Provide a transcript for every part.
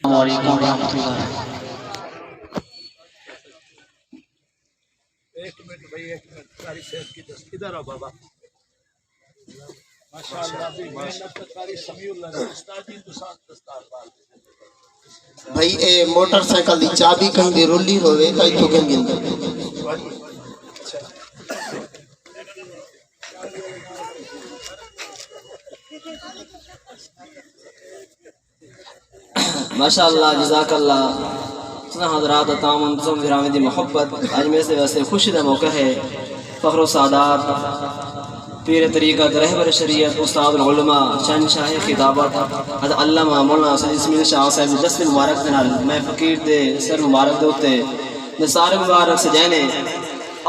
السلام علیکم ورحمۃ اللہ۔ ایک منٹ بھائی، ایک منٹ، ساری صحت کی دست ادھر آؤ بابا۔ ماشاءاللہ بھی محنت کاری سمیع اللہ نے استاد جی تو ساتھ دستار بال بھائی اے موٹر سائیکل دی چابی کہیں دی رولی ہوئے تا ایتھوں کہیں گندے ماشاءاللہ، جزاک اللہ۔ حضرات تمام منتظم گرامی دی محبت، آج میں سے ویسے خوشی دا موقع ہے۔ فخر و سعادات پیر طریقت، رہبر شریعت، استاد العلماء، شہنشاہ خطابت حضرت علامہ مولانا سید اسماعیل شاہ صاحب دست مبارک دے نال میں فقیر دے سر مبارک دے اوتے دستار مبارک سجانے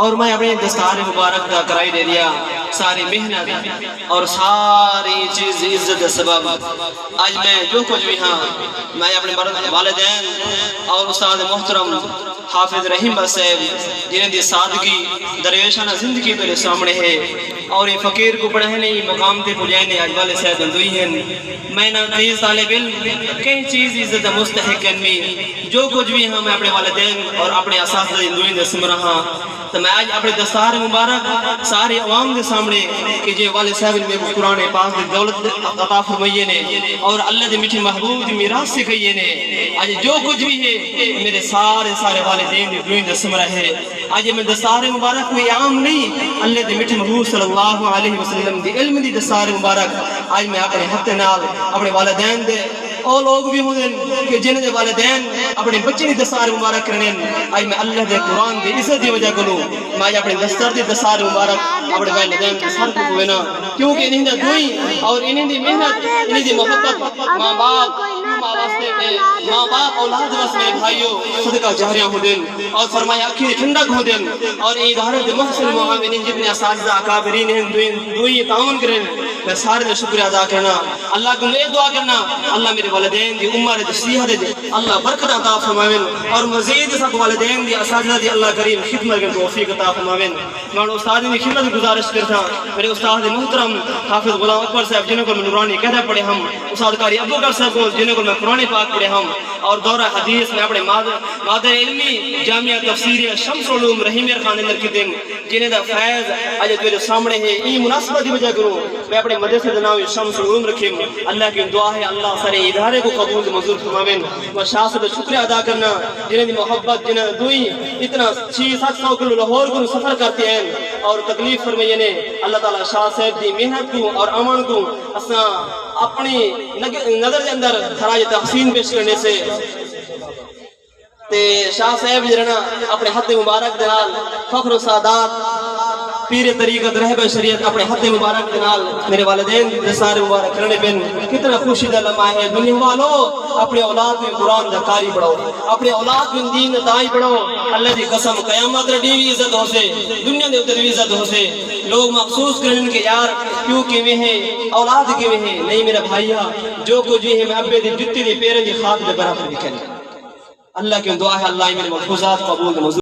اور میں اپنی دستار مبارک دا کرائی دے دیا ساری محنت اور ساری چیز عزت دا سبب۔ آج میں جو کچھ بھی ہاں، میں اپنے والدین اور استاد محترم حافظ رحیم بس صاحب جنہیں دی سادگی درویشانہ زندگی میرے سامنے ہے اور یہ فقیر کو پڑھنے مقام تے پجائنے آج والے صاحب اندوئی ہیں۔ میں نہ تیز طالب علم کئی چیز عزت مستحق انمی جو کچھ بھی ہاں، میں اپنے والدین اور اپنے اساتذہ اندوئی دے سم رہا تو میں آج اپنے دستار مبارک سارے عوام دے سامنے کہ جے والد صاحب نے قرآن پاک دی دولت عطا فرمائیے نے اور اللہ دے میٹھے محبوب دی میراث سکھائیے نے۔ آج جو کچھ بھی ہے میرے سارے والدین دی دعائیں دے سمرہ ہے۔ آج میں دستار مبارک میں عام نہیں، اللہ دے میٹھے محبوب صلی اللہ علیہ وسلم دی علم دی دستار مبارک آج میں اپنے ہاتھ نال اپنے والدین دے اور لوگ بھی ہوں کہ جنہیں دے والدین اپنے بچے دی دستار مبارک کرنے آج میں اللہ دے قرآن دی عزت دی وجہ کروں میں آج اپنے دستار دی دستار مبارک اپنے والدین کے سر کو ہوئے نا، کیونکہ انہیں دی دعائیں اور انہیں دی محنت انہیں دی محبت ماں باپ ماں باپ اولاد واسطے بھائیوں صدقہ جاریہ ہو دن اور فرمایا اکھی ٹھنڈک ہو دن اور ادارت محسن معاونین جتنے اساتذہ اکابرین ہیں دعائیں تعاون کریں میں سارے نے شکریہ ادا کرنا۔ اللہ کو میں دعا کرنا اللہ میرے والدین دی عمر دی صحت دی اللہ برکت عطا فرماویں اور مزید سب والدین دی اساتذہ دی اللہ کریم خدمت کے توفیق عطا فرماویں۔ میں استاد کی خدمت گزارش کرتا میرے استاد محترم حافظ غلام اکبر صاحب جنہوں کو میں نورانی قاعدہ پڑھے ہم، استاد قاری ابو بکر صاحب کو جنہوں کو میں قرآن پاک پڑھے ہم اور دورہ حدیث میں اپنے مادر علمی جامعہ تفسیر شمس علوم رحیمیر خان اندر کی دن جنہیں دا فیض آج میرے سامنے ہے۔ یہ مناسبت دی وجہ کروں میں اپنے مدرسے کا نام شمس علوم رکھیں۔ اللہ کی دعا ہے اللہ سارے ادارے کو قبول منظور فرماویں۔ میں شاہ سے شکریہ ادا کرنا جنہیں دی محبت جنہیں دعائیں اتنا 600-700 کلو لاہور کو سفر کرتے ہیں اور تکلیف فرمائیے نے۔ اللہ تعالیٰ شاہ صاحب دی محنت کو اور امن کو اساں اپنی نظر کے اندر خراج تحسین پیش کرنے سے تے شاہ صاحب جرنا اپنے ہاتھ مبارک دنال فخر و سعادات پیر طریقت رہبر شریعت اپنے ہاتھ مبارک دنال میرے والدین دستار مبارک کرنے بن کتنا خوشی دا لمحہ ہے۔ دنیا والو اپنے اولاد میں قرآن دا قاری بڑھو، اپنے اولاد میں دین دائی بڑھو۔ اللہ دی قسم قیامت رڈی بھی عزت ہو سے دنیا دے اتر بھی عزت ہو سے لوگ مخصوص کرنے کے یار کیوں کیویں ہیں اولاد کیویں ہیں۔ نہیں میرا بھائیہ جو کچھ بھی ہے میں ابے دی جتی دی پیرن دی خاک دے برابر بھی کرنے۔ اللہ کی دعا ہے اللہ میرے ملفوظات قبول